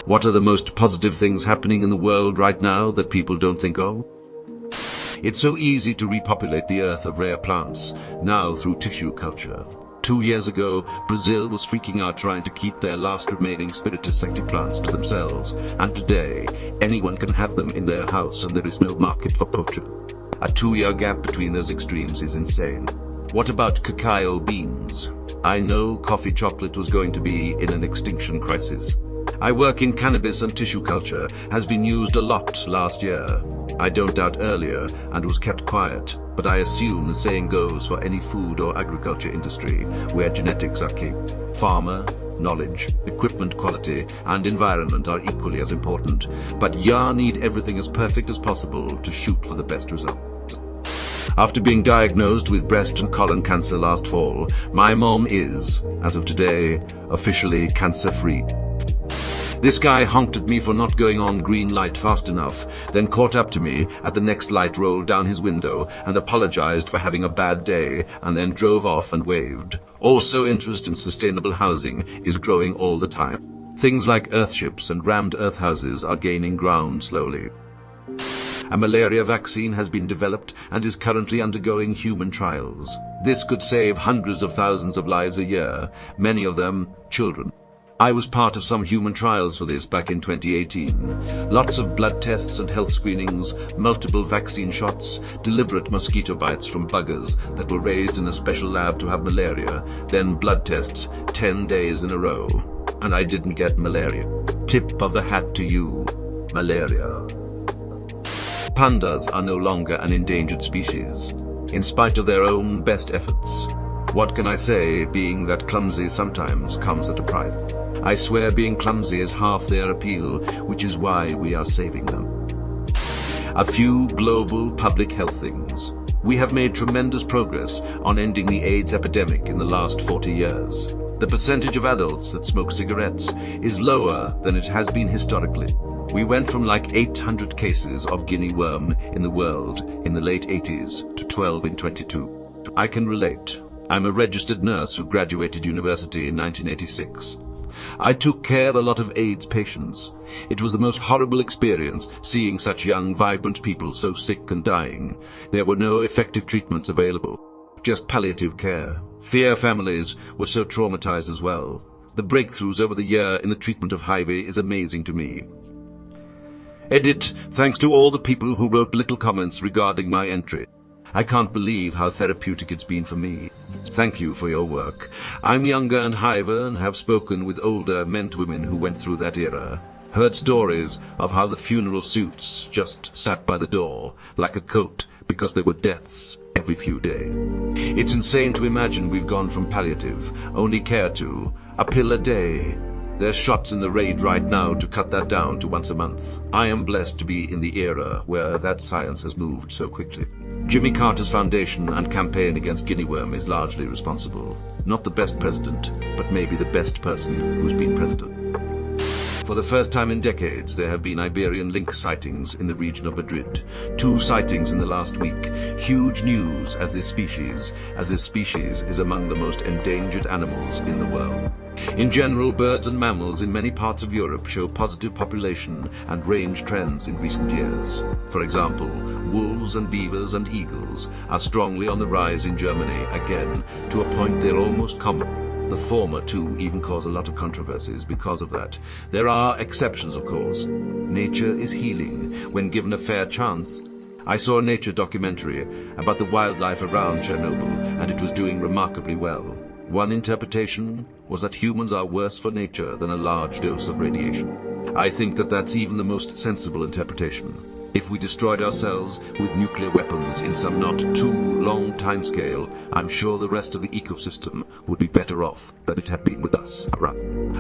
What are the most positive things happening in the world right now that people don't think of? It's so easy to repopulate the earth of rare plants, now through tissue culture. 2 years ago, Brazil was freaking out trying to keep their last remaining spiritus sancti plants to themselves, and today, anyone can have them in their house and there is no market for poacher. A 2-year gap between those extremes is insane. What about cacao beans? I know coffee chocolate was going to be in an extinction crisis. I work in cannabis and tissue culture has been used a lot last year. I don't doubt earlier and was kept quiet, but I assume the saying goes for any food or agriculture industry where genetics are king. Farmer, knowledge, equipment quality, and environment are equally as important, but you need everything as perfect as possible to shoot for the best result. After being diagnosed with breast and colon cancer last fall, my mom is, as of today, officially cancer-free. This guy honked at me for not going on green light fast enough, then caught up to me at the next light, rolled down his window and apologized for having a bad day, and then drove off and waved. Also, interest in sustainable housing is growing all the time. Things like earthships and rammed earth houses are gaining ground slowly. A malaria vaccine has been developed and is currently undergoing human trials. This could save hundreds of thousands of lives a year, many of them children. I was part of some human trials for this back in 2018. Lots of blood tests and health screenings, multiple vaccine shots, deliberate mosquito bites from buggers that were raised in a special lab to have malaria, then blood tests 10 days in a row. And I didn't get malaria. Tip of the hat to you, malaria. Pandas are no longer an endangered species, in spite of their own best efforts. What can I say, being that clumsy sometimes comes at a price? I swear being clumsy is half their appeal, which is why we are saving them. A few global public health things. We have made tremendous progress on ending the AIDS epidemic in the last 40 years. The percentage of adults that smoke cigarettes is lower than it has been historically. We went from like 800 cases of guinea worm in the world in the late 80s to 12 in 22. I can relate. I'm a registered nurse who graduated university in 1986. I took care of a lot of AIDS patients. It was the most horrible experience seeing such young, vibrant people so sick and dying. There were no effective treatments available, just palliative care. Fear families were so traumatized as well. The breakthroughs over the year in the treatment of HIV is amazing to me. Edit, thanks to all the people who wrote little comments regarding my entry. I can't believe how therapeutic it's been for me. Thank you for your work. I'm younger and hiver and have spoken with older men and women who went through that era. Heard stories of how the funeral suits just sat by the door, like a coat, because there were deaths every few days. It's insane to imagine we've gone from palliative, only care to, a pill a day. There's shots in the raid right now to cut that down to once a month. I am blessed to be in the era where that science has moved so quickly. Jimmy Carter's foundation and campaign against guinea worm is largely responsible. Not the best president, but maybe the best person who's been president. For the first time in decades, there have been Iberian lynx sightings in the region of Madrid. 2 sightings in the last week. Huge news as this species is among the most endangered animals in the world. In general, birds and mammals in many parts of Europe show positive population and range trends in recent years. For example, wolves and beavers and eagles are strongly on the rise in Germany again, to a point they're almost common. The former, too, even cause a lot of controversies because of that. There are exceptions, of course. Nature is healing when given a fair chance. I saw a nature documentary about the wildlife around Chernobyl, and it was doing remarkably well. One interpretation was that humans are worse for nature than a large dose of radiation. I think that that's even the most sensible interpretation. If we destroyed ourselves with nuclear weapons in some not too long timescale, I'm sure the rest of the ecosystem would be better off than it had been with us.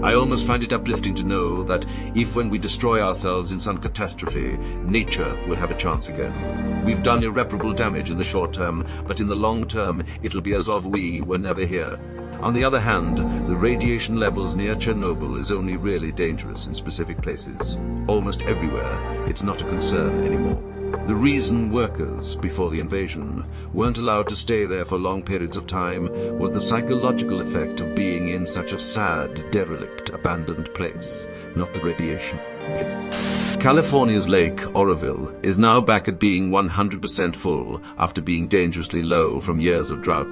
I almost find it uplifting to know that if when we destroy ourselves in some catastrophe, nature will have a chance again. We've done irreparable damage in the short term, but in the long term, it'll be as if we were never here. On the other hand, the radiation levels near Chernobyl is only really dangerous in specific places. Almost everywhere, it's not a concern anymore. The reason workers, before the invasion, weren't allowed to stay there for long periods of time was the psychological effect of being in such a sad, derelict, abandoned place, not the radiation. California's Lake Oroville is now back at being 100% full after being dangerously low from years of drought.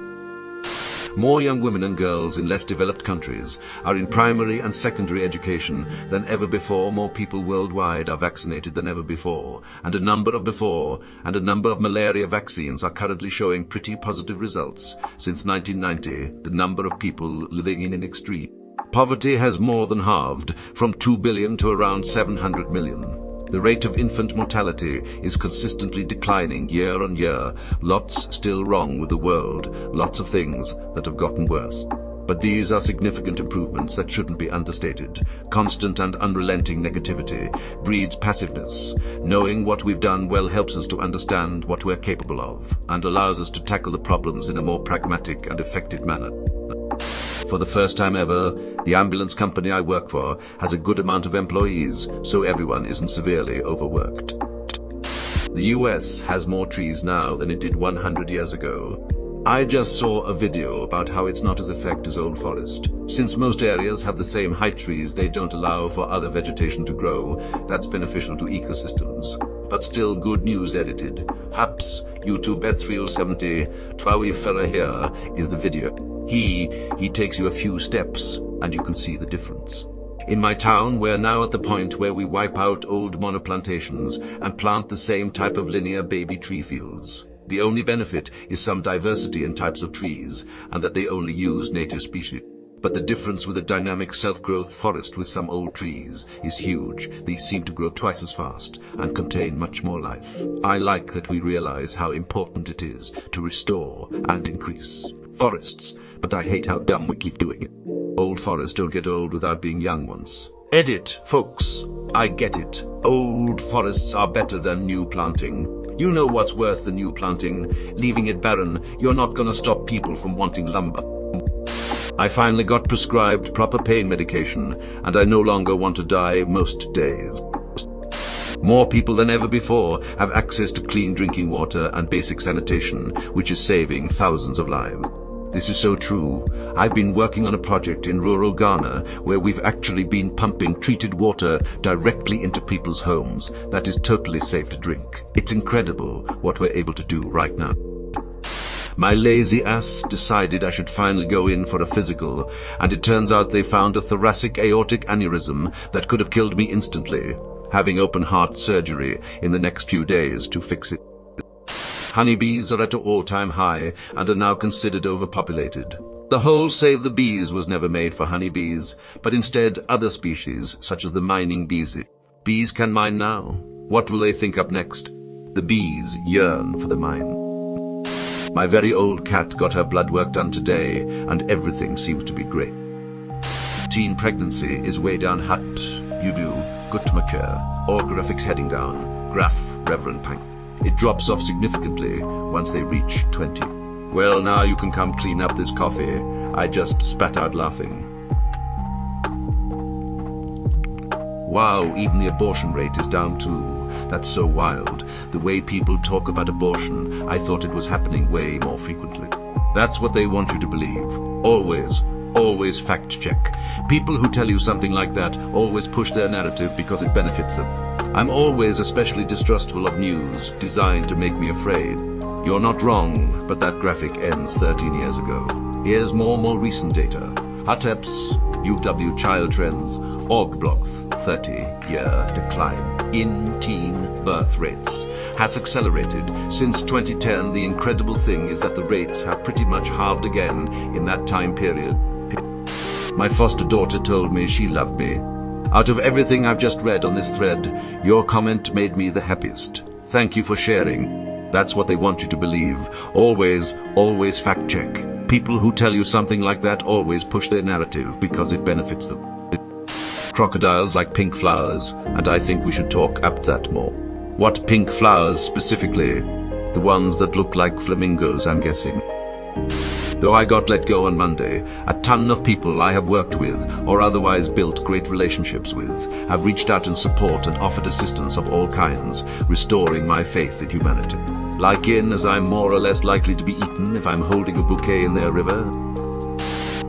More young women and girls in less developed countries are in primary and secondary education than ever before. More people worldwide are vaccinated than ever before, and a number of malaria vaccines are currently showing pretty positive results. Since 1990, the number of people living in extreme poverty has more than halved, from 2 billion to around 700 million. The rate of infant mortality is consistently declining year on year. Lots still wrong with the world, lots of things that have gotten worse. But these are significant improvements that shouldn't be understated. Constant and unrelenting negativity breeds passiveness. Knowing what we've done well helps us to understand what we're capable of, and allows us to tackle the problems in a more pragmatic and effective manner. For the first time ever, the ambulance company I work for has a good amount of employees, so everyone isn't severely overworked. The US has more trees now than it did 100 years ago. I just saw a video about how it's not as effective as old forest. Since most areas have the same height trees, they don't allow for other vegetation to grow. That's beneficial to ecosystems. But still good news edited. Haps, YouTube Bet370, Twawi fella here is the video. He takes you a few steps and you can see the difference. In my town, we're now at the point where we wipe out old monoplantations and plant the same type of linear baby tree fields. The only benefit is some diversity in types of trees, and that they only use native species. But the difference with a dynamic self-growth forest with some old trees is huge. These seem to grow twice as fast and contain much more life. I like that we realize how important it is to restore and increase forests, but I hate how dumb we keep doing it. Old forests don't get old without being young ones. Edit, folks. I get it. Old forests are better than new planting. You know what's worse than new planting? Leaving it barren. You're not gonna stop people from wanting lumber. I finally got prescribed proper pain medication, and I no longer want to die most days. More people than ever before have access to clean drinking water and basic sanitation, which is saving thousands of lives. This is so true. I've been working on a project in rural Ghana where we've actually been pumping treated water directly into people's homes that is totally safe to drink. It's incredible what we're able to do right now. My lazy ass decided I should finally go in for a physical, and it turns out they found a thoracic aortic aneurysm that could have killed me instantly, having open heart surgery in the next few days to fix it. Honeybees are at an all-time high and are now considered overpopulated. The whole Save the Bees was never made for honeybees, but instead other species, such as the mining bees. Bees can mine now. What will they think up next? The bees yearn for the mine. My very old cat got her blood work done today, and everything seems to be great. Teen pregnancy is way down hut. You do. Gutmacher. Or graphics heading down. Graph, Reverend Pank. It drops off significantly once they reach 20. Well, now you can come clean up this coffee. I just spat out laughing. Wow, even the abortion rate is down too. That's so wild. The way people talk about abortion, I thought it was happening way more frequently. That's what they want you to believe. Always fact check. People who tell you something like that always push their narrative because it benefits them. I'm always especially distrustful of news designed to make me afraid. You're not wrong, but that graphic ends 13 years ago. Here's more recent data. HUTEPS, UW Child Trends, Orgblogs, 30-year decline in teen birth rates has accelerated. Since 2010, the incredible thing is that the rates have pretty much halved again in that time period. My foster daughter told me she loved me. Out of everything I've just read on this thread, your comment made me the happiest. Thank you for sharing. That's what they want you to believe. Always fact check. People who tell you something like that always push their narrative because it benefits them. Crocodiles like pink flowers, and I think we should talk about that more. What pink flowers specifically? The ones that look like flamingos, I'm guessing. Though I got let go on Monday, a ton of people I have worked with or otherwise built great relationships with have reached out in support and offered assistance of all kinds, restoring my faith in humanity. Like in as I'm more or less likely to be eaten if I'm holding a bouquet in their river.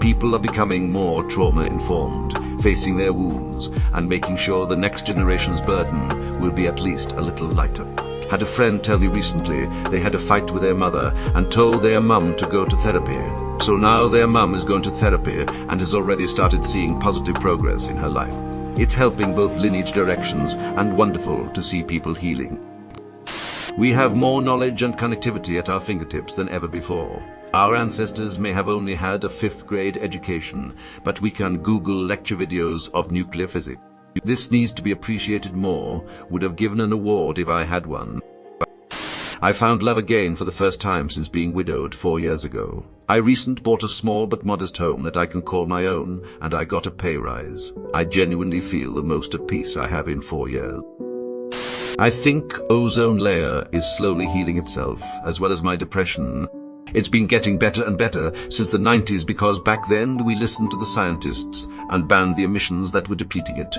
People are becoming more trauma-informed, facing their wounds, and making sure the next generation's burden will be at least a little lighter. Had a friend tell me recently they had a fight with their mother and told their mum to go to therapy. So now their mum is going to therapy and has already started seeing positive progress in her life. It's helping both lineage directions and wonderful to see people healing. We have more knowledge and connectivity at our fingertips than ever before. Our ancestors may have only had a 5th grade education, but we can Google lecture videos of nuclear physics. This needs to be appreciated more. Would have given an award if I had one. I found love again for the first time since being widowed 4 years ago. I recently bought a small but modest home that I can call my own, and I got a pay rise. I genuinely feel the most at peace I have in 4 years. I think ozone layer is slowly healing itself, as well as my depression. It's been getting better and better since the 90s because back then we listened to the scientists and banned the emissions that were depleting it.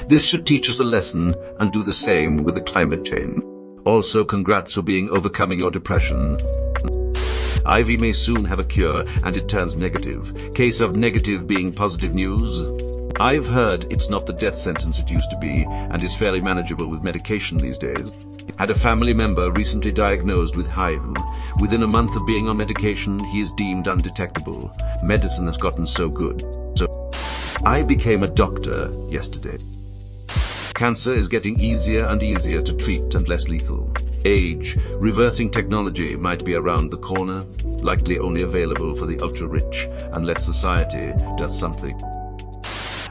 This should teach us a lesson and do the same with the climate change. Also, congrats for overcoming your depression. Ivy may soon have a cure and it turns negative. Case of negative being positive news. I've heard it's not the death sentence it used to be and is fairly manageable with medication these days. Had a family member recently diagnosed with HIV. Within a month of being on medication, he is deemed undetectable. Medicine has gotten so good. So I became a doctor yesterday. Cancer is getting easier and easier to treat and less lethal. Age, reversing technology might be around the corner, likely only available for the ultra-rich unless society does something.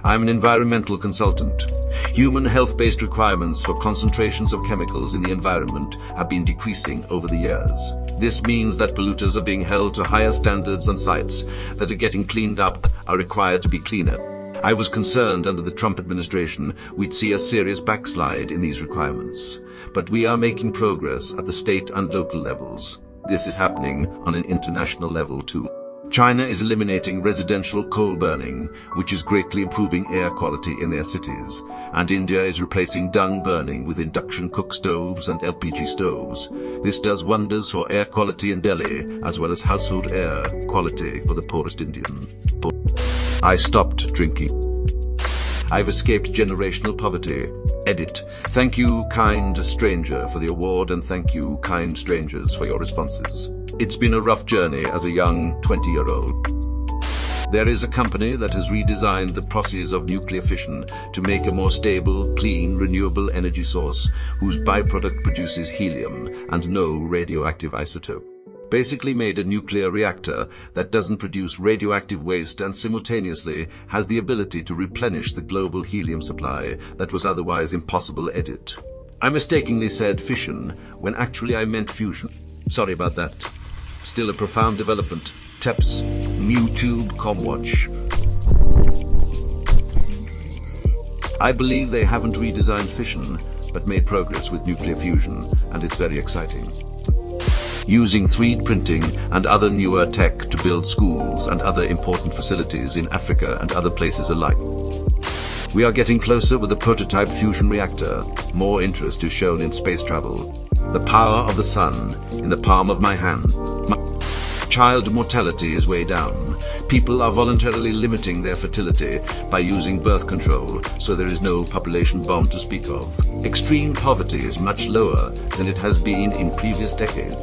I'm an environmental consultant. Human health-based requirements for concentrations of chemicals in the environment have been decreasing over the years. This means that polluters are being held to higher standards and sites that are getting cleaned up are required to be cleaner. I was concerned under the Trump administration we'd see a serious backslide in these requirements. But we are making progress at the state and local levels. This is happening on an international level too. China is eliminating residential coal burning, which is greatly improving air quality in their cities, and India is replacing dung burning with induction cook stoves and LPG stoves. This does wonders for air quality in Delhi, as well as household air quality for the poorest Indian. I stopped drinking. I've escaped generational poverty. Edit. Thank you, kind stranger, for the award, and thank you, kind strangers, for your responses. It's been a rough journey as a young 20-year-old. There is a company that has redesigned the process of nuclear fission to make a more stable, clean, renewable energy source whose byproduct produces helium and no radioactive isotope. Basically made a nuclear reactor that doesn't produce radioactive waste and simultaneously has the ability to replenish the global helium supply that was otherwise impossible. Edit. I mistakenly said fission when actually I meant fusion. Sorry about that. Still a profound development. Teps, MewTube, Comwatch. I believe they haven't redesigned fission, but made progress with nuclear fusion, and it's very exciting. Using 3D printing and other newer tech to build schools and other important facilities in Africa and other places alike. We are getting closer with a prototype fusion reactor. More interest is shown in space travel. The power of the sun in the palm of my hand. Child mortality is way down. People are voluntarily limiting their fertility by using birth control, so there is no population bomb to speak of. Extreme poverty is much lower than it has been in previous decades.